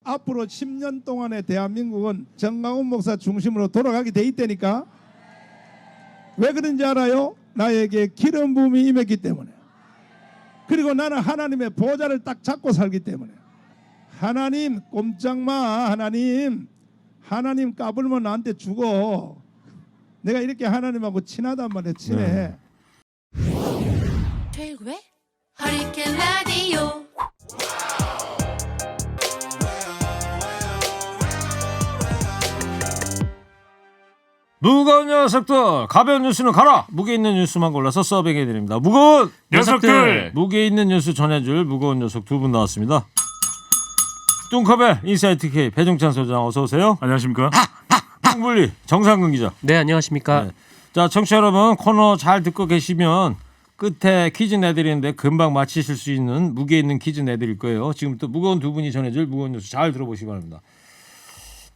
앞으로 10년 동안의 대한민국은 정강훈 목사 중심으로 돌아가게 돼 있다니까. 왜 그런지 알아요? 나에게 기름 부음이 임했기 때문에. 그리고 나는 하나님의 보좌를 딱 잡고 살기 때문에. 하나님 꼼짝마. 하나님 까불면 나한테 죽어. 내가 이렇게 하나님하고 친하단 말이야. 친해. 최일구의 허리케인 라디오. 무거운 녀석들, 가벼운 뉴스는 가라. 무게 있는 뉴스만 골라서 서빙해드립니다. 무거운 녀석들! 무게 있는 뉴스 전해줄 무거운 녀석 두 분 나왔습니다. 뚱커벨 인사이트 K 배종찬 소장 어서 오세요. 안녕하십니까? 뚱블리 정상근 기자. 네, 안녕하십니까? 네. 자, 청취자 여러분, 코너 잘 듣고 계시면 끝에 퀴즈 내드리는데 금방 맞히실 수 있는 무게 있는 퀴즈 내드릴 거예요. 지금부터 무거운 두 분이 전해줄 무거운 뉴스 잘 들어보시기 바랍니다.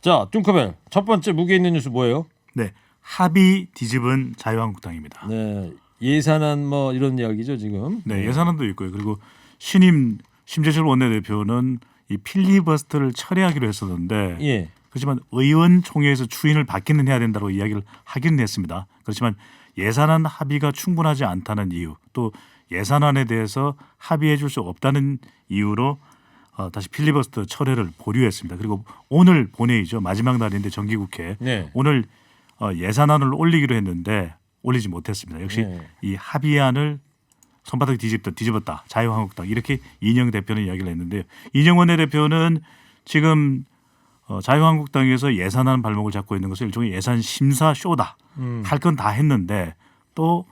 자, 뚱커벨 첫 번째 무게 있는 뉴스 뭐예요? 네, 합의 뒤집은 자유한국당입니다. 네, 예산안 뭐 이런 이야기죠 지금. 네, 예산안도 있고요. 그리고 신임 심재철 원내대표는 이 필리버스터를 철회하기로 했었는데, 예. 그렇지만 의원총회에서 추인을 받기는 해야 된다고 이야기를 하기는 했습니다. 그렇지만 예산안 합의가 충분하지 않다는 이유, 또 예산안에 대해서 합의해 줄 수 없다는 이유로 다시 필리버스터 철회를 보류했습니다. 그리고 오늘 본회의죠. 마지막 날인데 정기국회. 네. 오늘 예산안을 올리기로 했는데 올리지 못했습니다. 역시 네. 이 합의안을 손바닥 뒤집었다. 자유한국당 이렇게 이인영 대표는 이야기를 했는데요. 이인영 원내대표는 지금 자유한국당에서 예산안 발목을 잡고 있는 것은 일종의 예산 심사 쇼다. 할 건 다 했는데 또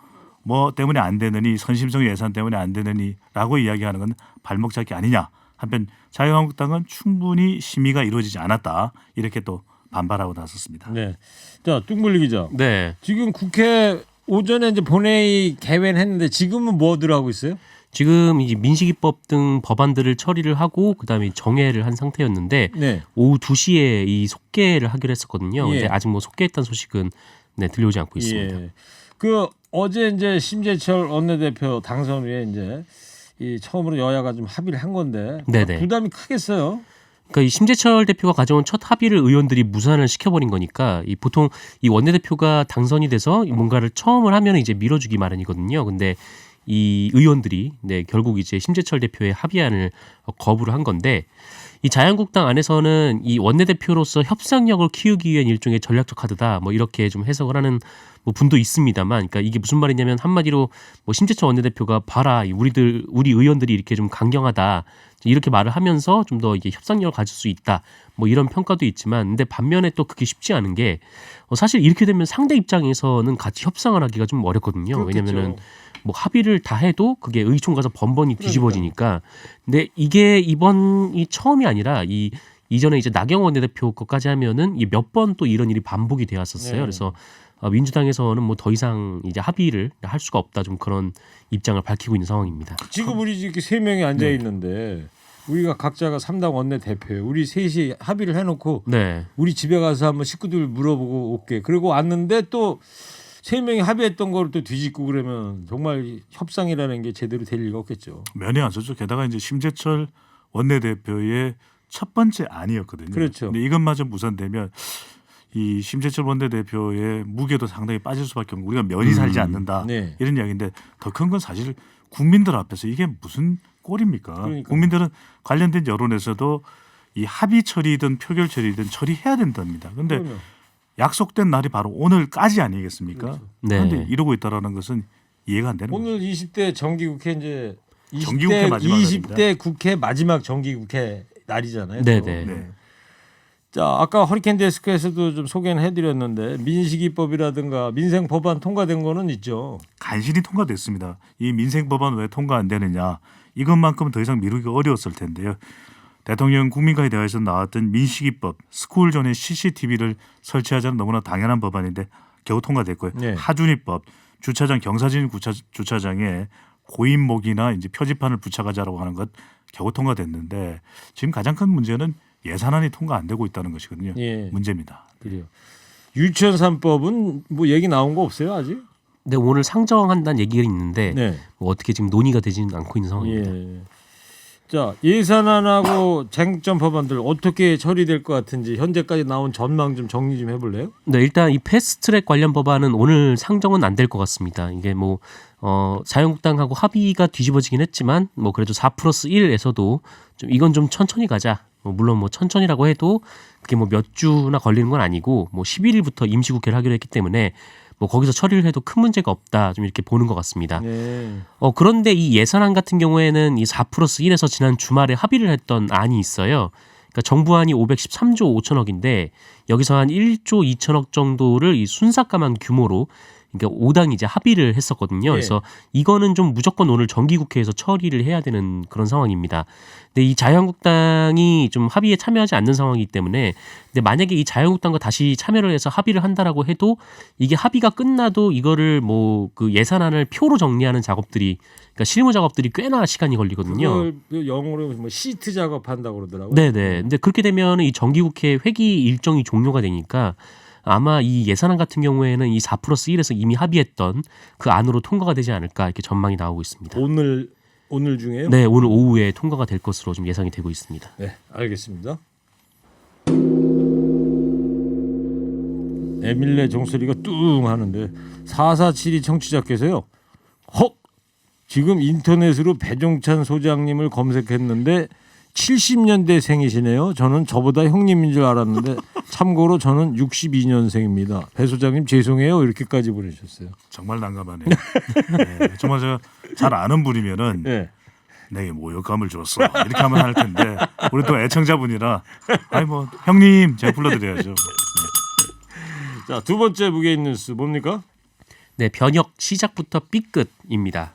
뭐 때문에 안 되느니 선심성 예산 때문에 안 되느니라고 이야기하는 건 발목 잡기 아니냐. 한편 자유한국당은 충분히 심의가 이루어지지 않았다. 이렇게 또 반발하고 나섰습니다. 네. 자, 뚱블리 기자. 네. 지금 국회 오전에 이제 본회의 개회는 했는데 지금은 뭐들 하고 있어요? 지금 이 민식이법 등 법안들을 처리를 하고 그다음에 정회를 한 상태였는데 네. 오후 2시에 이 속개를 하기로 했었거든요. 예. 근데 아직 뭐 속개했다는 소식은 들려오지 않고 있습니다. 예. 그 어제 이제 심재철 원내대표 당선 후에 이제 이 처음으로 여야가 좀 합의를 한 건데 네네. 부담이 크겠어요. 그러니까 이 심재철 대표가 가져온 첫 합의를 의원들이 무산을 시켜버린 거니까 이 보통 이 원내대표가 당선이 돼서 뭔가를 처음을 하면 이제 밀어주기 마련이거든요. 근데 이 의원들이 결국 이제 심재철 대표의 합의안을 거부를 한 건데 이 자유한국당 안에서는 이 원내대표로서 협상력을 키우기 위한 일종의 전략적 카드다 뭐 이렇게 좀 해석을 하는 뭐 분도 있습니다만, 그러니까 이게 무슨 말이냐면 한마디로 뭐 심재철 원내대표가 봐라 우리 의원들이 이렇게 좀 강경하다 이렇게 말을 하면서 좀 더 이게 협상력을 가질 수 있다 뭐 이런 평가도 있지만, 근데 반면에 또 그게 쉽지 않은 게 사실 이렇게 되면 상대 입장에서는 같이 협상을 하기가 좀 어렵거든요. 그렇겠죠. 왜냐면은 뭐 합의를 다 해도 그게 의총 가서 번번이 뒤집어지니까. 근데 이게 이번이 처음이 아니라 이전에 이제 나경원 원내대표 것까지 하면은 몇 번 또 이런 일이 반복이 되었었어요. 네. 그래서 민주당에서는 뭐 더 이상 이제 합의를 할 수가 없다 좀 그런 입장을 밝히고 있는 상황입니다. 지금 우리 이렇게 세 명이 앉아 있는데 우리가 각자가 3당 원내대표예요. 우리 셋이 합의를 해놓고 네. 우리 집에 가서 한번 식구들 물어보고 올게. 그리고 왔는데 또 세 명이 합의했던 거를 또 뒤집고 그러면 정말 협상이라는 게 제대로 될 리가 없겠죠. 면이 안 서죠. 게다가 이제 심재철 원내대표의 첫 번째 안이었거든요. 그렇죠. 근데 이것마저 무산되면 이 심재철 원내대표의 무게도 상당히 빠질 수밖에 없고 우리가 면이 살지 않는다 네. 이런 이야기인데 더 큰 건 사실 국민들 앞에서 이게 무슨 꼴입니까? 그러니까요. 국민들은 관련된 여론에서도 이 합의 처리든 표결 처리든 처리해야 된답니다. 그런데 그러면. 약속된 날이 바로 오늘까지 아니겠습니까? 그렇죠. 네. 그런데 이러고 있다라는 것은 이해가 안 되는 거죠. 오늘 20대 정기국회 이제 정기국회 마지막 20대 국회 마지막 정기국회 날이잖아요. 또. 네네. 네. 자, 아까 허리케인 데스크에서도 좀 소개는 해드렸는데 민식이법이라든가 민생 법안 통과된 거는 있죠. 간신히 통과됐습니다. 이 민생 법안 왜 통과 안 되느냐? 이것만큼은 더 이상 미루기가 어려웠을 텐데요. 대통령 국민과의 대화에서 나왔던 민식이법, 스쿨존에 CCTV를 설치하자는 너무나 당연한 법안인데 겨우 통과됐고요. 네. 하준이법, 주차장 경사진 주차장에 고인목이나 이제 표지판을 부착하자라고 하는 것 겨우 통과됐는데 지금 가장 큰 문제는 예산안이 통과 안 되고 있다는 것이거든요. 예. 문제입니다. 그래요. 유치원 3법은 뭐 얘기 나온 거 없어요 아직? 네, 오늘 상정한다는 얘기가 있는데 네. 뭐 어떻게 지금 논의가 되지는 않고 있는 상황입니다. 예. 자, 예산안하고 쟁점 법안들 어떻게 처리될 것 같은지 현재까지 나온 전망 좀 정리 좀 해볼래요? 네, 일단 이 패스트트랙 관련 법안은 오늘 상정은 안 될 것 같습니다. 이게 뭐 자유한국당하고 합의가 뒤집어지긴 했지만 뭐 그래도 4+1에서도 좀 이건 좀 천천히 가자. 물론 뭐 천천히라고 해도 그게 뭐 몇 주나 걸리는 건 아니고 뭐 11일부터 임시국회를 하기로 했기 때문에 뭐 거기서 처리를 해도 큰 문제가 없다. 좀 이렇게 보는 것 같습니다. 네. 그런데 이 예산안 같은 경우에는 이 4+1에서 지난 주말에 합의를 했던 안이 있어요. 그러니까 정부안이 513조 5천억인데 여기서 한 1조 2천억 정도를 이 순삭감한 규모로 그러니까 5당이 이제 합의를 했었거든요. 그래서 이거는 좀 무조건 오늘 정기국회에서 처리를 해야 되는 그런 상황입니다. 근데 이 자유한국당이 좀 합의에 참여하지 않는 상황이기 때문에 근데 만약에 이 자유한국당과 다시 참여를 해서 합의를 한다라고 해도 이게 합의가 끝나도 이거를 뭐 그 예산안을 표로 정리하는 작업들이 그러니까 실무 작업들이 꽤나 시간이 걸리거든요. 그걸 영어로 뭐 시트 작업한다고 그러더라고요. 네네. 근데 그렇게 되면 이 정기국회 회기 일정이 종료가 되니까 아마 이 예산안 같은 경우에는 이 4+1에서 이미 합의했던 그 안으로 통과가 되지 않을까 이렇게 전망이 나오고 있습니다. 오늘 중에요? 네, 오늘 오후에 통과가 될 것으로 좀 예상이 되고 있습니다. 네, 알겠습니다. 에밀레 종소리가 뚱 하는데 4472 청취자께서요. 헉! 지금 인터넷으로 배종찬 소장님을 검색했는데 70년대 생이시네요. 저는 저보다 형님인 줄 알았는데 참고로 저는 62년생입니다. 배 소장님 죄송해요. 이렇게까지 보내주셨어요. 정말 난감하네요. 네, 정말 제가 잘 아는 분이면은 네. 내게 모욕감을 줬어 이렇게 하면 할 텐데 우리 또 애청자분이라 아니 뭐 형님 제가 불러드려야죠. 네. 자, 두 번째 무게인 뉴스 뭡니까? 네, 변혁 시작부터 삐끗입니다.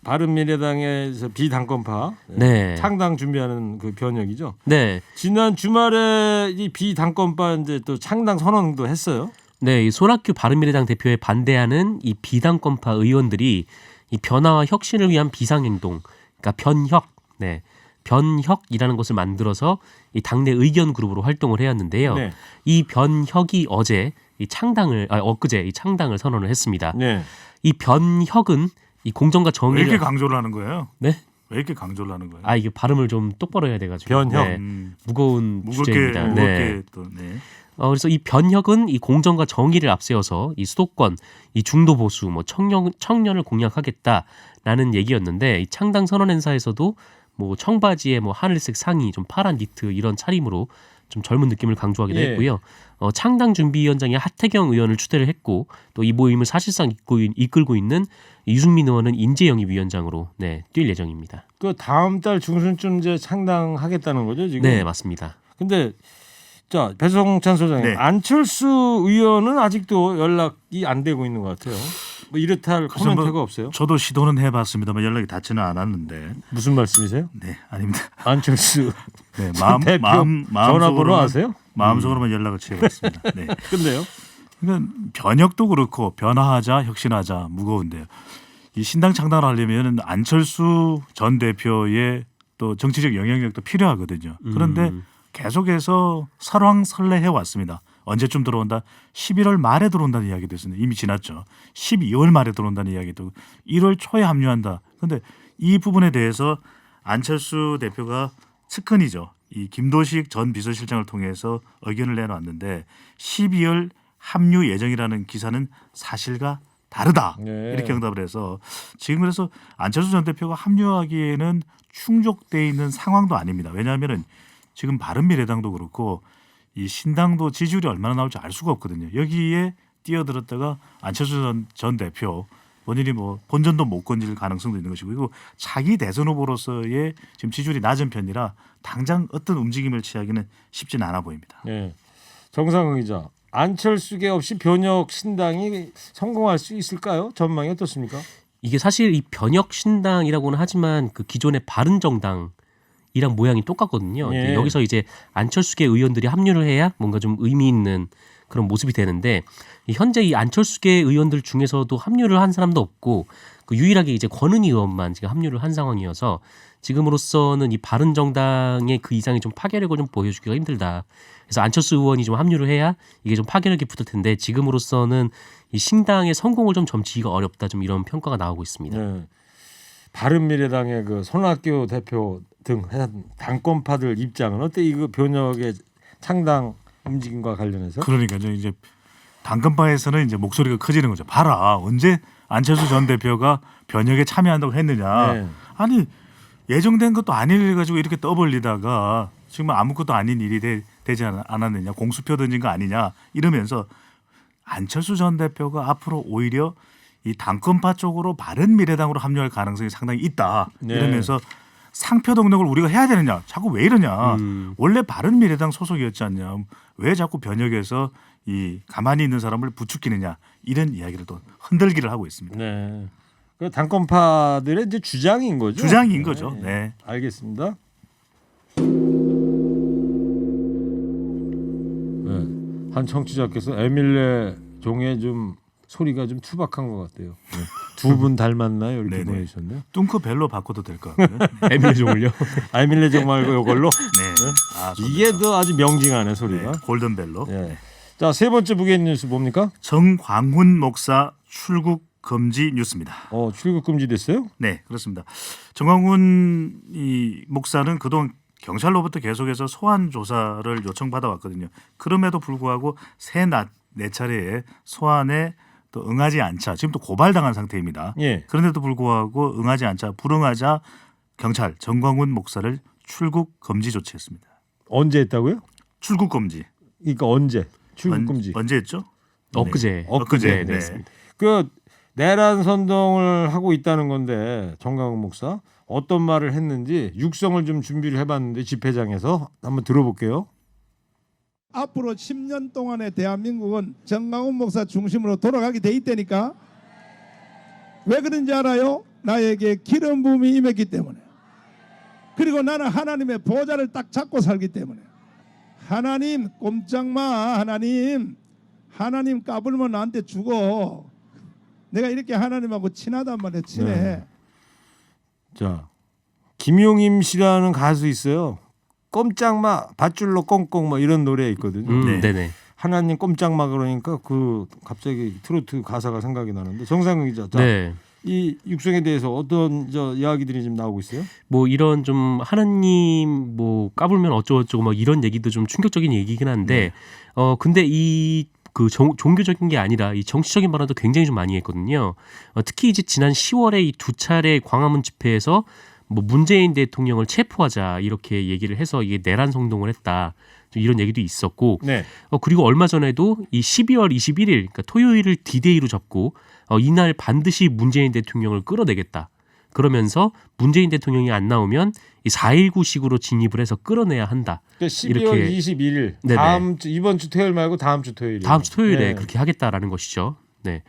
바른미래당에서 비당권파 네. 창당 준비하는 그 변혁이죠. 네. 지난 주말에 이 비당권파 이제 또 창당 선언도 했어요. 네, 이 손학규 바른미래당 대표에 반대하는 이 비당권파 의원들이 이 변화와 혁신을 위한 비상행동, 그러니까 변혁, 네, 변혁이라는 것을 만들어서 이 당내 의견 그룹으로 활동을 해왔는데요. 네. 이 변혁이 엊그제 이 창당을 선언을 했습니다. 네. 이 변혁은 이 공정과 왜 정의를 이렇게 강조를 하는 거예요? 네, 왜 이렇게 강조를 하는 거예요? 이게 발음을 좀 똑바로 해야 돼가지고 변혁. 네, 무거운 무겁게 주제입니다. 네. 또 네. 그래서 이 변혁은 이 공정과 정의를 앞세워서 이 수도권, 이 중도 보수, 뭐 청년을 공략하겠다라는 얘기였는데 이 창당 선언 행사에서도 뭐 청바지에 뭐 하늘색 상의, 좀 파란 니트 이런 차림으로 좀 젊은 느낌을 강조하기도 예. 했고요. 창당 준비위원장이 하태경 의원을 추대를 했고 또 이 모임을 사실상 이끌고 있는 유승민 의원은 인재영입위원장으로 뛸 예정입니다. 그 다음 달 중순쯤 이제 창당하겠다는 거죠 지금? 네, 맞습니다. 근데 자 배종찬 소장님, 네. 안철수 의원은 아직도 연락이 안 되고 있는 것 같아요. 뭐 이렇다 할 그래서 뭐 코멘트가 없어요? 저도 시도는 해봤습니다만 연락이 닿지는 않았는데 무슨 말씀이세요? 네 아닙니다. 안철수 네, 대표 전화번호 아세요? 마음속으로만 연락을 취해봤습니다. 네. 근데요? 그러니까 변혁도 그렇고 변화하자 혁신하자 무거운데요. 이 신당 창당을 하려면 안철수 전 대표의 또 정치적 영향력도 필요하거든요. 그런데 계속해서 설왕설래해 왔습니다. 언제쯤 들어온다? 11월 말에 들어온다는 이야기도 있습니다. 이미 지났죠. 12월 말에 들어온다는 이야기도 1월 초에 합류한다. 그런데 이 부분에 대해서 안철수 대표가 측근이죠. 이 김도식 전 비서실장을 통해서 의견을 내놨는데 12월 합류 예정이라는 기사는 사실과 다르다. 네. 이렇게 응답을 해서 지금 그래서 안철수 전 대표가 합류하기에는 충족돼 있는 상황도 아닙니다. 왜냐하면은 지금 바른미래당도 그렇고 이 신당도 지지율이 얼마나 나올지 알 수가 없거든요. 여기에 뛰어들었다가 안철수 전 대표 본인이 뭐 본전도 못 건질 가능성도 있는 것이고 그리고 차기 대선 후보로서의 지금 지지율이 낮은 편이라 당장 어떤 움직임을 취하기는 쉽지는 않아 보입니다. 네. 정상근 기자, 안철수계 없이 변혁 신당이 성공할 수 있을까요? 전망이 어떻습니까? 이게 사실 이 변혁 신당이라고는 하지만 그 기존의 바른정당 이랑 모양이 똑같거든요. 예. 여기서 이제 안철수계 의원들이 합류를 해야 뭔가 좀 의미 있는 그런 모습이 되는데 현재 이 안철수계 의원들 중에서도 합류를 한 사람도 없고 그 유일하게 이제 권은희 의원만 지금 합류를 한 상황이어서 지금으로서는 이 바른정당의 그 이상의 좀 파괴력을 좀 보여주기가 힘들다. 그래서 안철수 의원이 좀 합류를 해야 이게 좀 파괴력이 붙을 텐데 지금으로서는 이 신당의 성공을 좀 점치기가 어렵다. 좀 이런 평가가 나오고 있습니다. 네. 바른미래당의 그 손학규 대표 등 당권파들 입장은 어때? 이거 변혁의 창당 움직임과 관련해서? 그러니까 이제 당권파에서는 이제 목소리가 커지는 거죠. 봐라, 언제 안철수 전 대표가 변혁에 참여한다고 했느냐. 네. 아니 예정된 것도 아닌 일 가지고 이렇게 떠벌리다가 지금 아무것도 아닌 일이 되지 않았느냐, 공수표 던진 거 아니냐 이러면서 안철수 전 대표가 앞으로 오히려 이 당권파 쪽으로 바른미래당으로 합류할 가능성이 상당히 있다. 네. 이러면서 상표 등록을 우리가 해야 되느냐, 자꾸 왜 이러냐, 원래 바른미래당 소속이었지 않냐, 왜 자꾸 변혁에서 이 가만히 있는 사람을 부추기느냐, 이런 이야기를 또 흔들기를 하고 있습니다. 네. 그 당권파들의 이제 주장인 거죠. 주장인 거죠. 네. 알겠습니다. 한 청취자께서 에밀레 종의 좀 소리가 좀 투박한 것 같아요. 두 분 닮았나요? 이렇게 네네. 보내주셨네요. 뚱크 벨로 바꿔도 될 것 같고요. 에밀레 종을요. 에밀레 종 말고 이걸로 네. 아, 이게 더 아주 명징하네 네. 소리가. 골든 벨로. 예. 자, 세 번째 무게 뉴스 뭡니까? 정광훈 목사 출국 금지 뉴스입니다. 출국 금지 됐어요? 네, 그렇습니다. 정광훈 이 목사는 그동안 경찰로부터 계속해서 소환 조사를 요청받아 왔거든요. 그럼에도 불구하고 네 차례의 소환에 또 응하지 않자 지금 또 고발당한 상태입니다. 예. 그런데도 불구하고 응하지 않자 불응하자 경찰 정광훈 목사를 출국 금지 조치했습니다. 언제 했다고요? 출국 금지. 그러니까 언제? 출국 금지. 언제 했죠? 엊그제. 엊그제. 네, 네. 됐습니다. 그 내란 선동을 하고 있다는 건데 정광훈 목사 어떤 말을 했는지 육성을 좀 준비를 해봤는데 집회장에서 한번 들어볼게요. 앞으로 10년 동안의 대한민국은 정광훈 목사 중심으로 돌아가게 돼 있다니까. 왜 그런지 알아요? 나에게 기름 부음이 임했기 때문에. 그리고 나는 하나님의 보좌를 딱 잡고 살기 때문에. 하나님 꼼짝마. 하나님 까불면 나한테 죽어. 내가 이렇게 하나님하고 친하단 말이야. 친해. 네. 자, 김용임 씨라는 가수 있어요. 꼼짝마 밧줄로 꽁꽁 뭐 이런 노래 있거든요. 네. 네네. 하나님 꼼짝마 그러니까 그 갑자기 트로트 가사가 생각이 나는데 정상근 기자, 자, 네. 이 육성에 대해서 어떤 이야기들이 지금 나오고 있어요? 뭐 이런 좀 하나님 뭐 까불면 어쩌고저쩌고 막 이런 얘기도 좀 충격적인 얘기긴 한데 근데 이 그 종교적인 게 아니라 이 정치적인 발언도 굉장히 좀 많이 했거든요. 특히 이제 지난 10월에 이 두 차례 광화문 집회에서 뭐 문재인 대통령을 체포하자 이렇게 얘기를 해서 이게 내란 선동을 했다. 좀 이런 얘기도 있었고 네. 그리고 얼마 전에도 이 12월 21일 그러니까 토요일을 디데이로 잡고 이날 반드시 문재인 대통령을 끌어내겠다. 그러면서 문재인 대통령이 안 나오면 이 4.19식으로 진입을 해서 끌어내야 한다. 그러니까 12월 이렇게 21일 네네. 다음 주 이번 주 토요일 말고 다음 주 토요일이에요. 다음 주 토요일에 네. 그렇게 하겠다라는 것이죠. 네,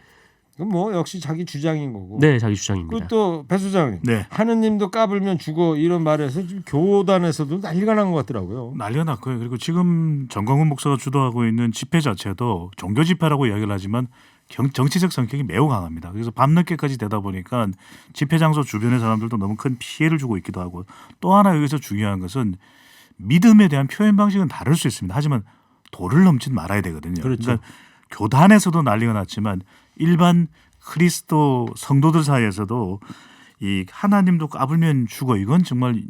그럼 뭐 역시 자기 주장인 거고. 네 자기 주장입니다. 그또 배 수장님, 네. 하느님도 까불면 죽어 이런 말에서 지금 교단에서도 난리가 난 것 같더라고요. 난리가 났고요. 그리고 지금 정광훈 목사가 주도하고 있는 집회 자체도 종교 집회라고 이야기를 하지만 정치적 성격이 매우 강합니다. 그래서 밤늦게까지 되다 보니까 집회 장소 주변의 사람들도 너무 큰 피해를 주고 있기도 하고, 또 하나 여기서 중요한 것은 믿음에 대한 표현 방식은 다를 수 있습니다. 하지만 도를 넘지는 말아야 되거든요. 그렇죠. 그러니까 교단에서도 난리가 났지만 일반 그리스도 성도들 사이에서도 이 하나님도 까불면 죽어, 이건 정말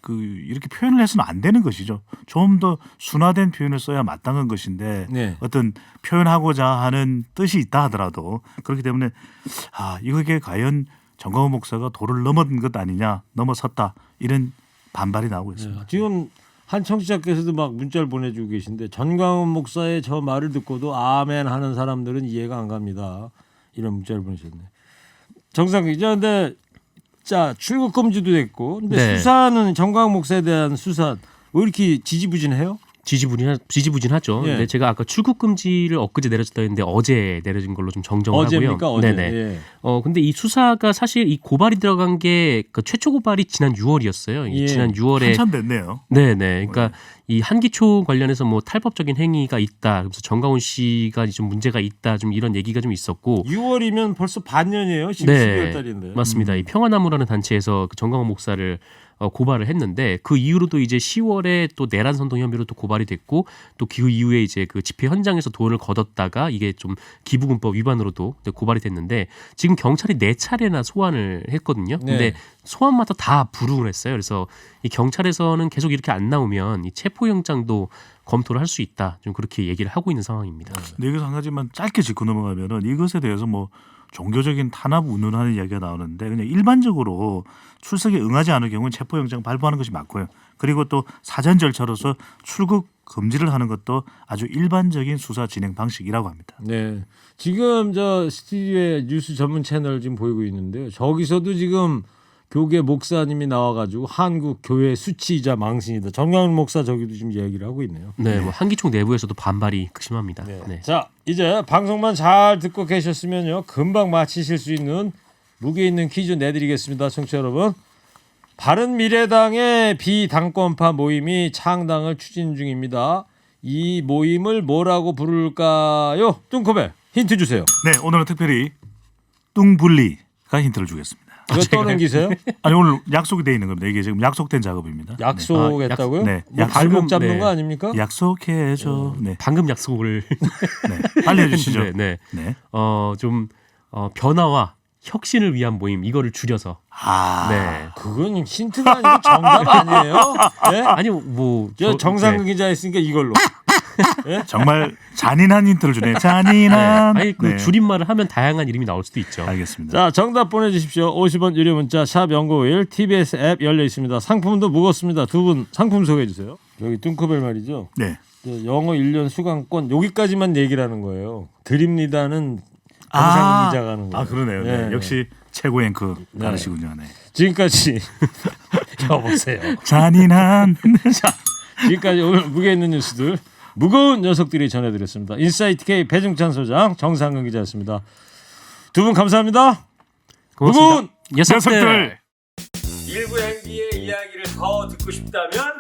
이렇게 표현을 해서는 안 되는 것이죠. 좀 더 순화된 표현을 써야 마땅한 것인데 네. 어떤 표현하고자 하는 뜻이 있다 하더라도, 그렇기 때문에 이게 과연 정광훈 목사가 도를 넘은 것 아니냐, 넘어섰다, 이런 반발이 나오고 있습니다. 지금 한 청취자께서도 막 문자를 보내주고 계신데 정광훈 목사의 저 말을 듣고도 아멘 하는 사람들은 이해가 안 갑니다. 이런 문자를 보내셨네. 정상 기자, 근데 자 출국 금지도 됐고, 근데 네. 수사는 정광훈 목사에 대한 수사 왜 이렇게 지지부진해요? 지지부진하죠. 예. 근데 제가 아까 출국 금지를 엊그제 내려졌다 했는데 어제 내려진 걸로 좀 정정을 어제입니까? 하고요. 어제. 네네. 예. 근데 이 수사가 사실 이 고발이 들어간 게 최초 고발이 지난 6월이었어요. 예. 지난 6월에 한참 됐네요. 네네. 그러니까 이 한기초 관련해서 뭐 탈법적인 행위가 있다. 그래서 정광훈 씨가 좀 문제가 있다. 좀 이런 얘기가 좀 있었고. 6월이면 벌써 반년이에요. 지금 12월 달인데. 맞습니다. 이 평화나무라는 단체에서 그 정광훈 목사를 고발을 했는데, 그 이후로도 이제 10월에 또 내란 선동 혐의로 또 고발이 됐고, 또 그 이후에 이제 그 집회 현장에서 돈을 걷었다가 이게 좀 기부금법 위반으로도 고발이 됐는데, 지금 경찰이 4차례나 소환을 했거든요. 근데 네. 소환마다 다 불응을 했어요. 그래서 이 경찰에서는 계속 이렇게 안 나오면 이 체포영장도 검토를 할 수 있다. 좀 그렇게 얘기를 하고 있는 상황입니다. 근데 여기서 한 가지만 짧게 짚고 넘어가면은 이것에 대해서 뭐 종교적인 탄압 운운하는 이야기가 나오는데 그냥 일반적으로 출석에 응하지 않을 경우는 체포영장 발부하는 것이 맞고요. 그리고 또 사전 절차로서 출국 금지를 하는 것도 아주 일반적인 수사 진행 방식이라고 합니다. 네. 지금 저 스튜디오에 뉴스 전문 채널 지금 보이고 있는데요. 저기서도 지금 교계 목사님이 나와가지고 한국 교회 수치이자 망신이다. 정광훈 목사 저기도 지금 이야기를 하고 있네요. 네, 뭐 한기총 내부에서도 반발이 극심합니다. 네. 자, 이제 방송만 잘 듣고 계셨으면요, 금방 맞히실 수 있는 무게 있는 퀴즈 내드리겠습니다, 청취자 여러분. 바른미래당의 비당권파 모임이 창당을 추진 중입니다. 이 모임을 뭐라고 부를까요? 뚱커벨 힌트 주세요. 네, 오늘은 특별히 뚱분리가 힌트를 주겠습니다. 왜 떠넘기세요? 아니 오늘 약속이 돼 있는 겁니다. 이게 지금 약속된 작업입니다. 약속했다고요? 네, 뭐 발목 잡는 네. 거 아닙니까? 약속해줘. 네, 방금 약속을 네. 빨리 해주시죠. 네. 네. 좀 변화와 혁신을 위한 모임 이거를 줄여서 아, 네. 그건 힌트가 아니고 정답 아니에요? 네? 아니 뭐 저 정상근 네. 기자 있으니까 이걸로. 정말 잔인한 힌트를 주네. 잔인한. 아니 그 네. 줄임말을 하면 다양한 이름이 나올 수도 있죠. 알겠습니다. 자, 정답 보내주십시오. 50원 유료 문자 샵 0951 TBS 앱 열려 있습니다. 상품도 무겁습니다. 두 분 상품 소개해 주세요. 여기 뚱커벨 말이죠. 네. 저 영어 1년 수강권 여기까지만 얘기를 하는 거예요. 드립니다는 정상근 기자가 하는 거예요. 아 그러네요. 네. 네. 역시 최고 앵커 다르시군요. 네. 지금까지 여보세요. 잔인한. 지금까지 오늘 무게 있는 뉴스들 무거운 녀석들이 전해드렸습니다. 인사이트 K 배중찬 소장 정상근 기자였습니다. 두 분 감사합니다. 고맙습니다. 무거운 녀석들. 일부 행기의 이야기를 더 듣고 싶다면